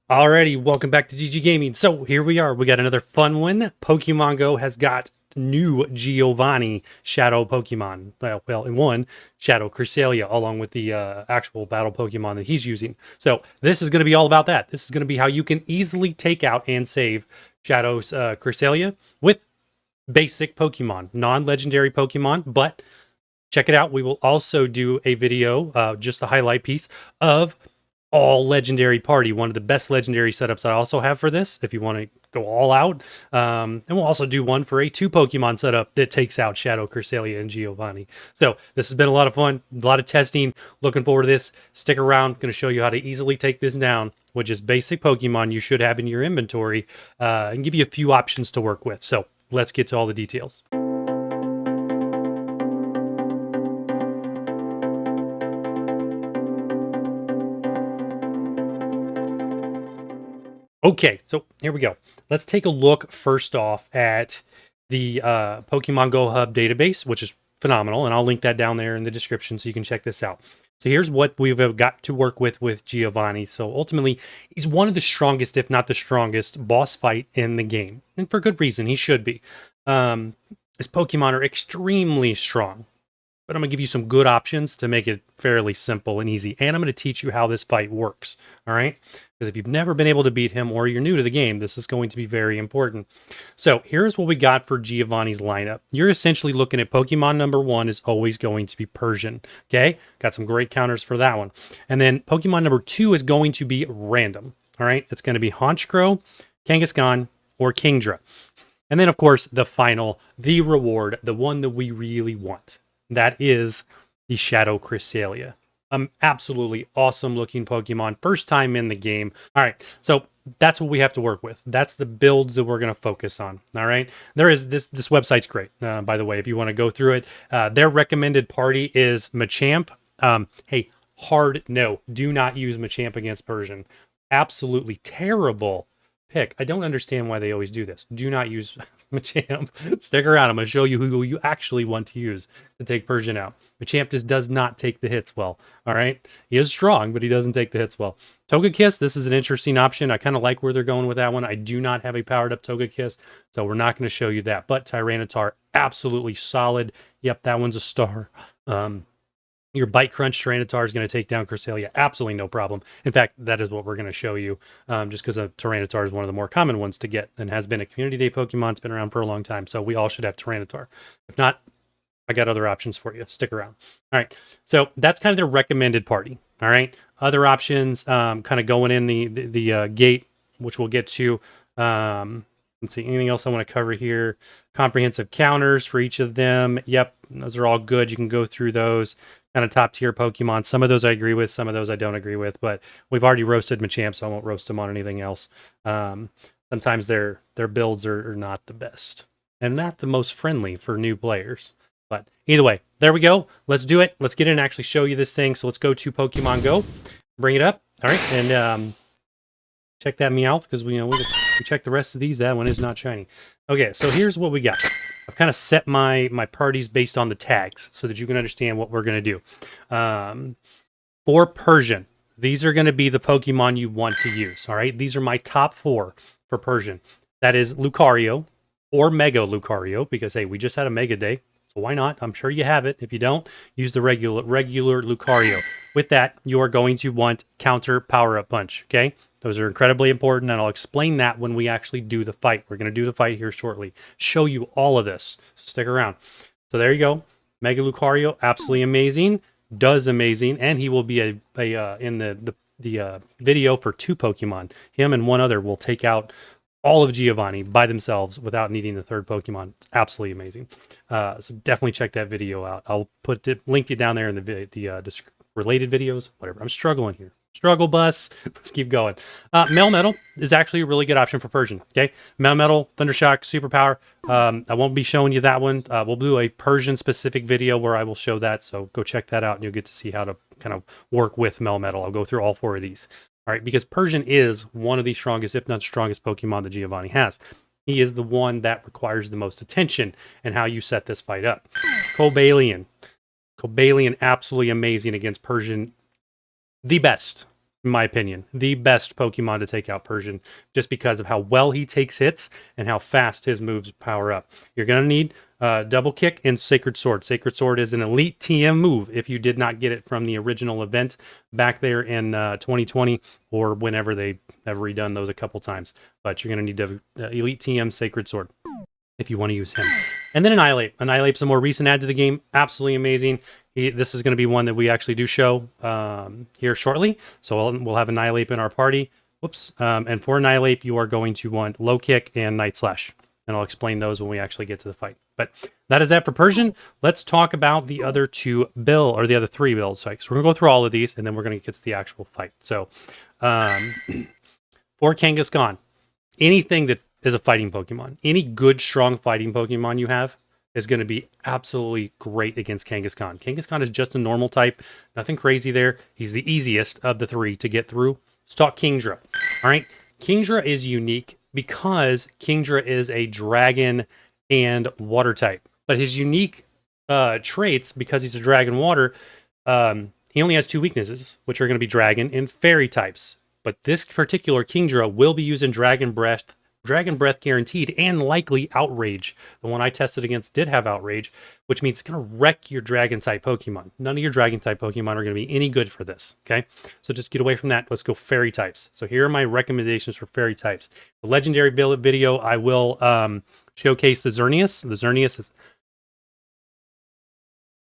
Alrighty, welcome back to gggaming. So here we are. We got another fun one. Pokemon Go has got new Giovanni Shadow Pokemon. In one, Shadow Cresselia, along with the actual battle Pokemon that he's using. So this is going to be all about that. This is going to be how you can easily take out and save Shadow's Cresselia with basic Pokemon, non-legendary Pokemon, but check it out. We will also do a video, just the highlight piece of all legendary party, one of the best legendary setups I also have for this if you want to go all out. And we'll also do one for a 2 Pokemon setup that takes out Shadow Cresselia and Giovanni. So this has been a lot of fun, a lot of testing. Looking forward to this. Stick around. Going to show you how to easily take this down with just basic Pokemon you should have in your inventory, and give you a few options to work with. So let's get to all the details. Okay, so here we go. Let's take a look first off at the Pokemon Go Hub database, which is phenomenal, and I'll link that down there in the description so you can check this out. So here's what we've got to work with Giovanni. So ultimately, he's one of the strongest, if not the strongest, boss fight in the game, and for good reason. He should be. His Pokemon are extremely strong, but I'm going to give you some good options to make it fairly simple and easy. And I'm going to teach you how this fight works, all right? Because if you've never been able to beat him or you're new to the game, this is going to be very important. So here's what we got for Giovanni's lineup. You're essentially looking at Pokemon number 1 is always going to be Persian, okay? Got some great counters for that one. And then Pokemon number 2 is going to be random, all right? It's going to be Honchkrow, Kangaskhan, or Kingdra. And then, of course, the final, the reward, the one that we really want. That is the Shadow Cresselia. Absolutely awesome looking Pokemon. First time in the game. All right, so that's what we have to work with. That's the builds that we're going to focus on. All right, there is this website's great, by the way, if you want to go through it. Their recommended party is Machamp. Hey, hard no. Do not use Machamp against Persian. Absolutely terrible pick. I don't understand why they always do this. Do not use Machamp. Stick around. I'm going to show you who you actually want to use to take Persian out. Machamp just does not take the hits well. All right. He is strong, but he doesn't take the hits well. Togekiss, this is an interesting option. I kind of like where they're going with that one. I do not have a powered up Togekiss, so we're not going to show you that. But Tyranitar, absolutely solid. Yep, that one's a star. Your Bite Crunch Tyranitar is going to take down Cresselia. Absolutely no problem. In fact, that is what we're going to show you, just because Tyranitar is one of the more common ones to get and has been a Community Day Pokemon. It's been around for a long time, so we all should have Tyranitar. If not, I got other options for you. Stick around. All right, so that's kind of their recommended party. All right, other options, kind of going in the gate, which we'll get to. Let's see, anything else I want to cover here? Comprehensive counters for each of them. Yep, those are all good. You can go through those. Kind of top tier Pokemon. Some of those I agree with, some of those I don't agree with, but we've already roasted Machamp, so I won't roast him on anything else. Sometimes their builds are not the best and not the most friendly for new players. But either way, there we go. Let's do it. Let's get in and actually show you this thing. So let's go to Pokemon Go. Bring it up. All right, and check that Meowth, because we check the rest of these. That one is not shiny. Okay, so here's what we got. I've kind of set my parties based on the tags so that you can understand what we're going to do. For Persian, these are going to be the Pokemon you want to use. All right, these are my top 4 for Persian. That is Lucario or Mega Lucario, because hey, we just had a Mega Day, so why not? I'm sure you have it. If you don't, use the regular Lucario. With that, you are going to want Counter Power Up Punch. Okay. Those are incredibly important, and I'll explain that when we actually do the fight. We're going to do the fight here shortly. Show you all of this. So stick around. So there you go. Mega Lucario, absolutely amazing. Does amazing, and he will be in the video for 2 Pokemon. Him and one other will take out all of Giovanni by themselves without needing the 3rd Pokemon. It's absolutely amazing. So definitely check that video out. I'll link it down there in the related videos. Whatever. I'm struggling here. Struggle bus. Let's keep going. Melmetal is actually a really good option for Persian. Okay, Melmetal, Thundershock, Superpower. I won't be showing you that one. We'll do a Persian specific video where I will show that. So go check that out, and you'll get to see how to kind of work with Melmetal. I'll go through all 4 of these. All right, because Persian is one of the strongest, if not strongest, Pokemon that Giovanni has. He is the one that requires the most attention and how you set this fight up. Cobalion, absolutely amazing against Persian. The best. in my opinion, the best Pokemon to take out Persian, just because of how well he takes hits and how fast his moves power up. You're going to need Double Kick and Sacred Sword. Sacred Sword is an elite TM move if you did not get it from the original event back there in 2020 or whenever they have redone those a couple times. But you're going to need the elite TM Sacred Sword if you want to use him. And then Annihilate. Annihilate's a more recent add to the game. Absolutely amazing. This is going to be one that we actually do show here shortly. So we'll have Annihilate in our party. Whoops. And for Annihilate, you are going to want Low Kick and Night Slash. And I'll explain those when we actually get to the fight. But that is that for Persian. Let's talk about the other two builds, or the other three builds. So we're going to go through all of these, and then we're going to get to the actual fight. So for Kangaskhan, anything that is a fighting Pokemon, any good, strong fighting Pokemon you have is going to be absolutely great against Kangaskhan. Kangaskhan is just a normal type. Nothing crazy there. He's the easiest of the three to get through. Let's talk Kingdra. All right. Kingdra is unique because Kingdra is a dragon and water type. But his unique traits, because he's a dragon water, he only has two weaknesses, which are going to be dragon and fairy types. But this particular Kingdra will be using Dragon Breath guaranteed, and likely Outrage. The one I tested against did have Outrage, which means it's going to wreck your Dragon type Pokemon. None of your Dragon type Pokemon are going to be any good for this, okay? So just get away from that. Let's go Fairy types. So here are my recommendations for Fairy types. The Legendary video, I will showcase the Xerneas. The Xerneas is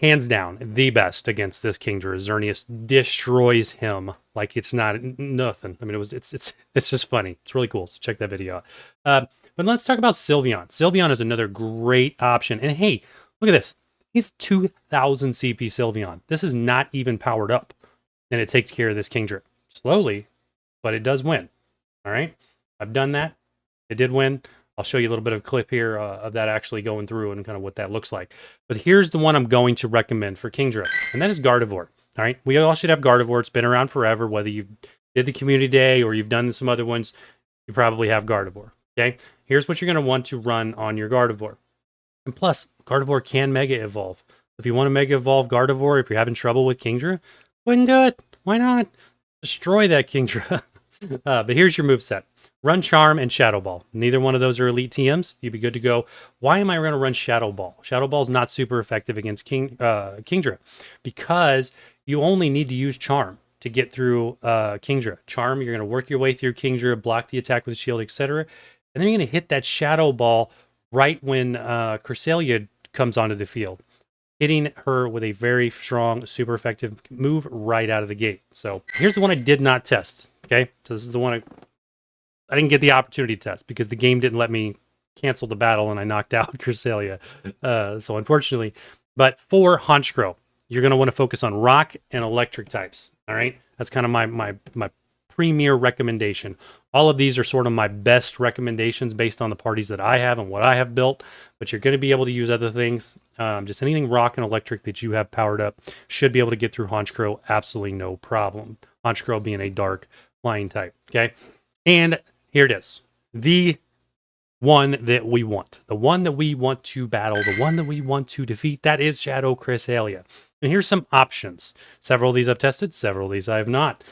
hands down the best against this Kingdra. Xerneas destroys him like it's not nothing. I mean, it's just funny. It's really cool. So check that video out. But let's talk about Sylveon. Sylveon is another great option. And hey, look at this. He's 2000 CP Sylveon. This is not even powered up, and it takes care of this Kingdra slowly, but it does win. All right, I've done that. It did win. I'll show you a little bit of a clip here of that actually going through and kind of what that looks like. But here's the one I'm going to recommend for Kingdra, and that is Gardevoir. All right, we all should have Gardevoir. It's been around forever. Whether you did the community day or you've done some other ones, you probably have Gardevoir. Okay, here's what you're going to want to run on your Gardevoir. And plus, Gardevoir can Mega Evolve. If you want to Mega Evolve Gardevoir, if you're having trouble with Kingdra, wouldn't do it. Why not? Destroy that Kingdra. But here's your moveset. Run Charm and Shadow Ball. Neither one of those are elite TMs. You'd be good to go. Why am I going to run Shadow Ball? Shadow Ball is not super effective against Kingdra because you only need to use Charm to get through Kingdra. Charm, you're going to work your way through Kingdra, block the attack with the shield, etc. And then you're going to hit that Shadow Ball right when Cresselia comes onto the field, hitting her with a very strong, super effective move right out of the gate. So here's the one I did not test. Okay, so this is the one I didn't get the opportunity to test because the game didn't let me cancel the battle and I knocked out Cresselia. So unfortunately, but for Honchkrow, you're going to want to focus on rock and electric types. All right, that's kind of my premier recommendation. All of these are sort of my best recommendations based on the parties that I have and what I have built, but you're going to be able to use other things. Just anything rock and electric that you have powered up should be able to get through Honchkrow absolutely no problem. Honchkrow being a dark flying type, okay? And here it is. The one that we want. The one that we want to battle. The one that we want to defeat. That is Shadow Cresselia. And here's some options. Several of these I've tested. Several of these I have not.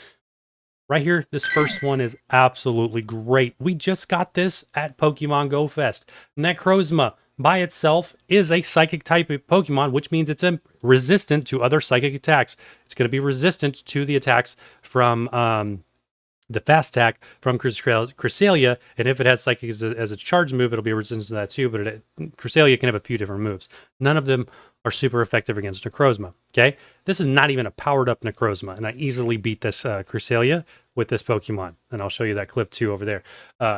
Right here, this first one is absolutely great. We just got this at Pokemon Go Fest. Necrozma by itself is a psychic type of Pokemon, which means it's resistant to other psychic attacks. It's going to be resistant to the attacks from the fast attack from Cresselia, and if it has psychic as its charge move, it'll be resistant to that too, but Cresselia can have a few different moves. None of them are super effective against Necrozma, okay? This is not even a powered-up Necrozma, and I easily beat this Cresselia with this Pokemon, and I'll show you that clip too over there.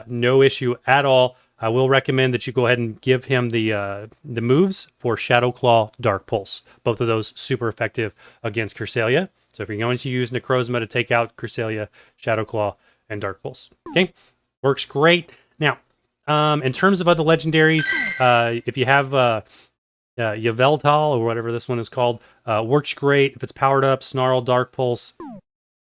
No issue at all. I will recommend that you go ahead and give him the moves for Shadow Claw, Dark Pulse. Both of those super effective against Cresselia. So if you're going to use Necrozma to take out Cresselia, Shadow Claw, and Dark Pulse. Okay, works great. Now, in terms of other legendaries, if you have Yveltal or whatever this one is called, works great. If it's powered up, Snarl, Dark Pulse,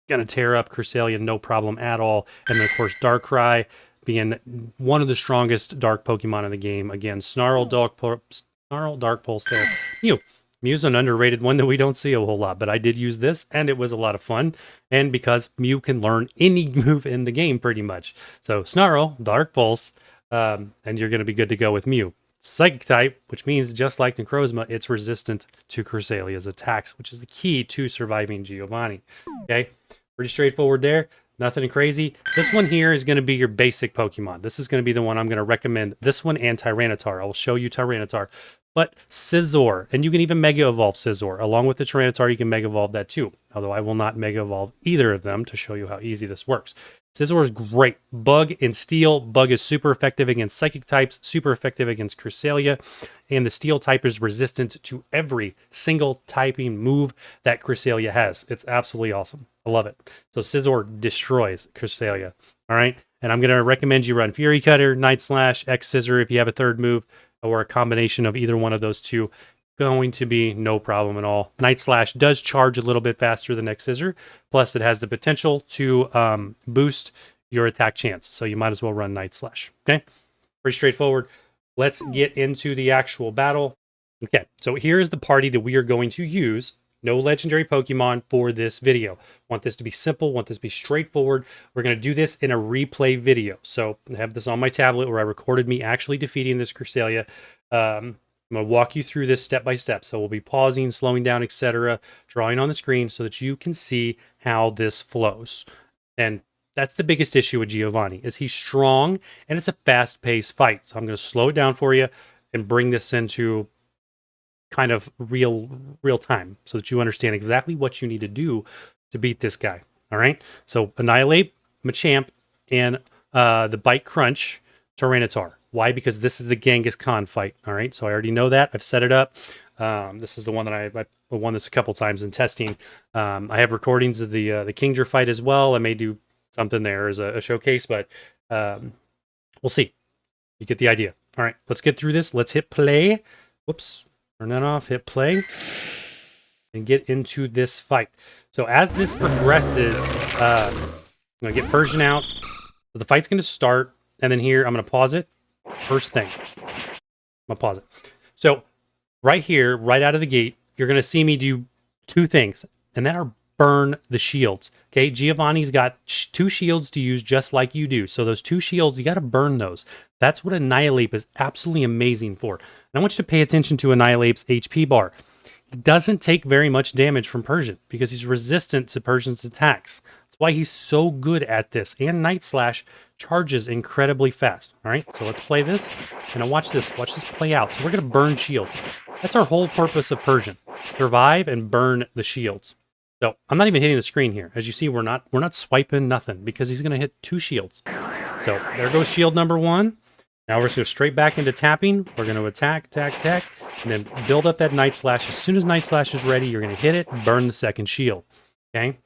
gonna tear up Cresselia, no problem at all. And then of course Darkrai being one of the strongest dark Pokemon in the game. Again, Snarl, Dark Pulse there. Mew's an underrated one that we don't see a whole lot, but I did use this, and it was a lot of fun. And because Mew can learn any move in the game, pretty much. So Snarl, Dark Pulse, and you're going to be good to go with Mew. Psychic type, which means just like Necrozma, it's resistant to Cresselia's attacks, which is the key to surviving Giovanni. Okay, pretty straightforward there. Nothing crazy. This one here is going to be your basic Pokemon. This is going to be the one I'm going to recommend. This one and Tyranitar. I will show you Tyranitar. But Scizor, and you can even Mega Evolve Scizor. Along with the Tyranitar, you can Mega Evolve that too. Although I will not Mega Evolve either of them to show you how easy this works. Scizor is great. Bug and Steel. Bug is super effective against Psychic types, super effective against Cresselia, and the Steel type is resistant to every single typing move that Cresselia has. It's absolutely awesome. I love it. So Scizor destroys Cresselia. All right, and I'm going to recommend you run Fury Cutter, Night Slash, X Scissor if you have a third move, or a combination of either one of those two. Going to be no problem at all. Night Slash does charge a little bit faster than X Scissor, plus it has the potential to boost your attack chance, so you might as well run Night Slash. Okay, pretty straightforward. Let's get into the actual battle. Okay, so here's the party that we are going to use. No legendary Pokemon for this video. Want this to be simple, want this to be straightforward. We're going to do this in a replay video. So I have this on my tablet where I recorded me actually defeating this Cresselia. I'm going to walk you through this step by step. So we'll be pausing, slowing down, etc., drawing on the screen so that you can see how this flows. And that's the biggest issue with Giovanni, is he's strong and it's a fast-paced fight. So I'm going to slow it down for you and bring this into kind of real time so that you understand exactly what you need to do to beat this guy. All right. So Annihilate, Machamp, and the Bite Crunch Tyranitar. Why? Because this is the Genghis Khan fight. All right. So I already know that. I've set it up. This is the one that I won this a couple times in testing. I have recordings of the Kingdra fight as well. I may do something there as a showcase, but we'll see. You get the idea. All right. Let's get through this. Let's hit play. Whoops. Turn that off, hit play, and get into this fight. So as this progresses, I'm going to get Persian out. So the fight's going to start, and then here, I'm going to pause it. First thing, I'm going to pause it. So right here, right out of the gate, you're going to see me do two things, and that are burn the shields. Okay, Giovanni's got 2 shields to use just like you do. So those 2 shields, you got to burn those. That's what Annihilate is absolutely amazing for. And I want you to pay attention to Annihilate's HP bar. He doesn't take very much damage from Persian because he's resistant to Persian's attacks. That's why he's so good at this. And Night Slash charges incredibly fast. All right, so let's play this. And now watch this. Watch this play out. So we're going to burn shields. That's our whole purpose of Persian. Survive and burn the shields. So I'm not even hitting the screen here. As you see, we're not swiping nothing because he's going to hit 2 shields. So there goes shield number 1. Now we're going to go straight back into tapping. We're going to attack, and then build up that Night Slash. As soon as Night Slash is ready, you're going to hit it, burn the second shield. Okay?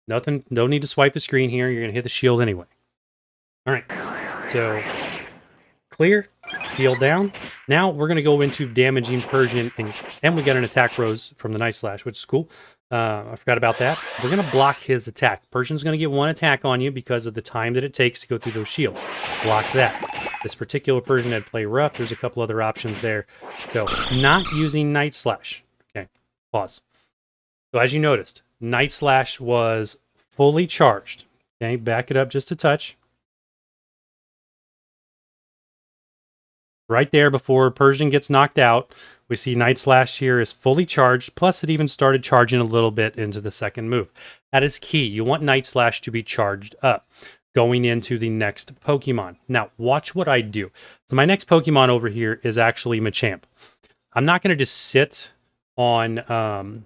Nothing, no need to swipe the screen here. You're going to hit the shield anyway. All right. So clear, shield down. Now we're going to go into damaging Persian, and we got an attack rose from the Night Slash, which is cool. I forgot about that. We're going to block his attack. Persian's going to get 1 attack on you because of the time that it takes to go through those shields. Block that. This particular Persian had play rough. There's a couple other options there. So not using Night Slash. Okay, pause. So as you noticed, Night Slash was fully charged. Okay, back it up just a touch. Right there before Persian gets knocked out, we see Night Slash here is fully charged, plus it even started charging a little bit into the second move. That is key. You want Night Slash to be charged up going into the next Pokemon. Now, watch what I do. So my next Pokemon over here is actually Machamp. I'm not going to just sit on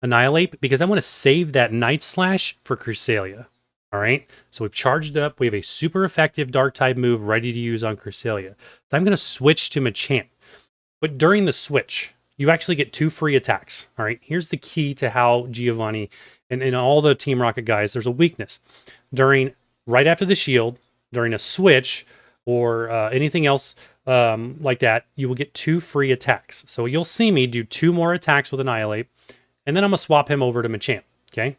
Annihilate because I want to save that Night Slash for Cresselia. All right, so we've charged up. We have a super effective Dark-type move ready to use on Cresselia. So I'm going to switch to Machamp. But during the switch, you actually get 2 free attacks. All right, here's the key to how Giovanni and all the Team Rocket guys, there's a weakness. Right after the shield, during a switch or anything else like that, you will get 2 free attacks. So you'll see me do 2 more attacks with Annihilate, and then I'm going to swap him over to Machamp. Okay,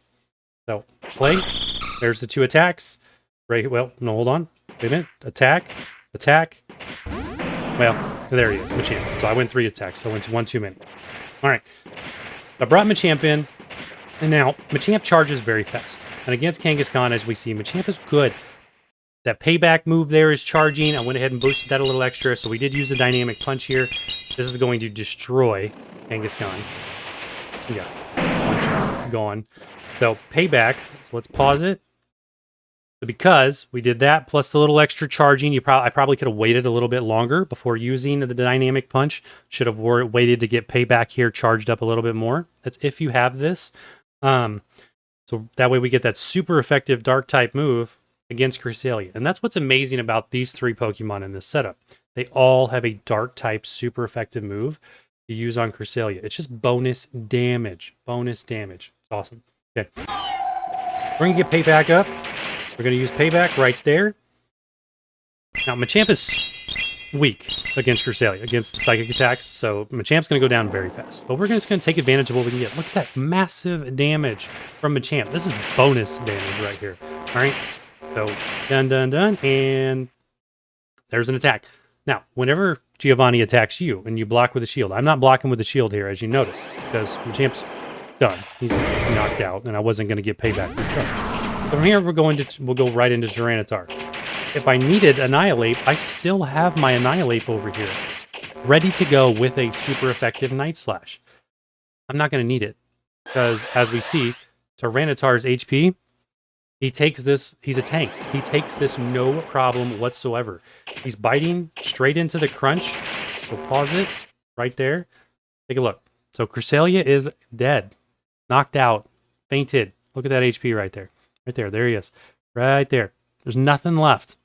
so play. There's the 2 attacks. Right, well, no, hold on. Wait a minute. Attack. Well, There he is, Machamp. So I went 3 attacks. So I went 1 too many. All right. I brought Machamp in, and now Machamp charges very fast. And against Kangaskhan, as we see, Machamp is good. That payback move there is charging. I went ahead and boosted that a little extra, so we did use a dynamic punch here. This is going to destroy Kangaskhan. Yeah, one shot, gone. So payback, so let's pause it. So because we did that, plus the little extra charging, I probably could have waited a little bit longer before using the dynamic punch. Should have waited to get payback here, charged up a little bit more. That's if you have this. So that way we get that super effective dark type move against Cresselia. And that's what's amazing about these 3 Pokemon in this setup. They all have a dark type super effective move to use on Cresselia. It's just bonus damage. Bonus damage. It's awesome. Okay. We're going to get payback up. We're going to use payback right there. Now, Machamp is weak against Cresselia, against the psychic attacks, so Machamp's going to go down very fast. But we're just going to take advantage of what we can get. Look at that massive damage from Machamp. This is bonus damage right here. All right, so done, and there's an attack. Now, whenever Giovanni attacks you and you block with a shield, I'm not blocking with a shield here, as you notice, because Machamp's done. He's knocked out, and I wasn't going to get payback for charge. From here, we'll go right into Tyranitar. If I needed Annihilate, I still have my Annihilate over here, ready to go with a super effective Night Slash. I'm not going to need it, because as we see, Tyranitar's HP, he takes this, he's a tank. He takes this no problem whatsoever. He's biting straight into the crunch, so pause it right there. Take a look. So Cresselia is dead, knocked out, fainted. Look at that HP right there. Right there, there he is. Right there. There's nothing left.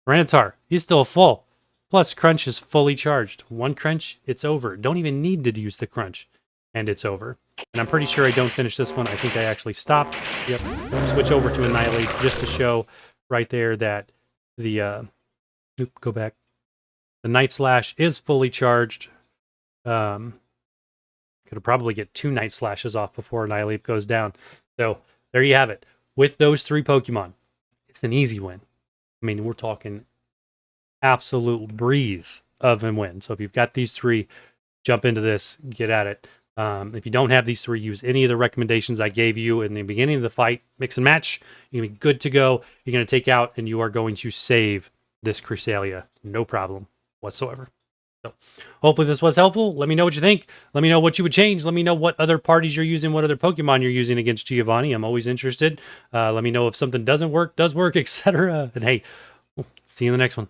Tyranitar, he's still full. Plus, Crunch is fully charged. 1 Crunch, it's over. Don't even need to use the Crunch, and it's over. And I'm pretty sure I don't finish this one. I think I actually stopped. Yep. Switch over to Annihilate just to show right there that the... go back. The Night Slash is fully charged. Could probably get 2 Night Slashes off before Annihilate goes down. So, there you have it. With those 3 Pokemon, it's an easy win. I mean, we're talking absolute breeze of a win. So if you've got these 3, jump into this, get at it. If you don't have these 3, use any of the recommendations I gave you in the beginning of the fight. Mix and match. You're going to be good to go. You're going to take out, and you are going to save this Cresselia. No problem whatsoever. So hopefully this was helpful. Let me know what you think. Let me know what you would change. Let me know what other parties you're using, what other Pokemon you're using against Giovanni. I'm always interested. Let me know if something does work, etc. And hey, see you in the next one.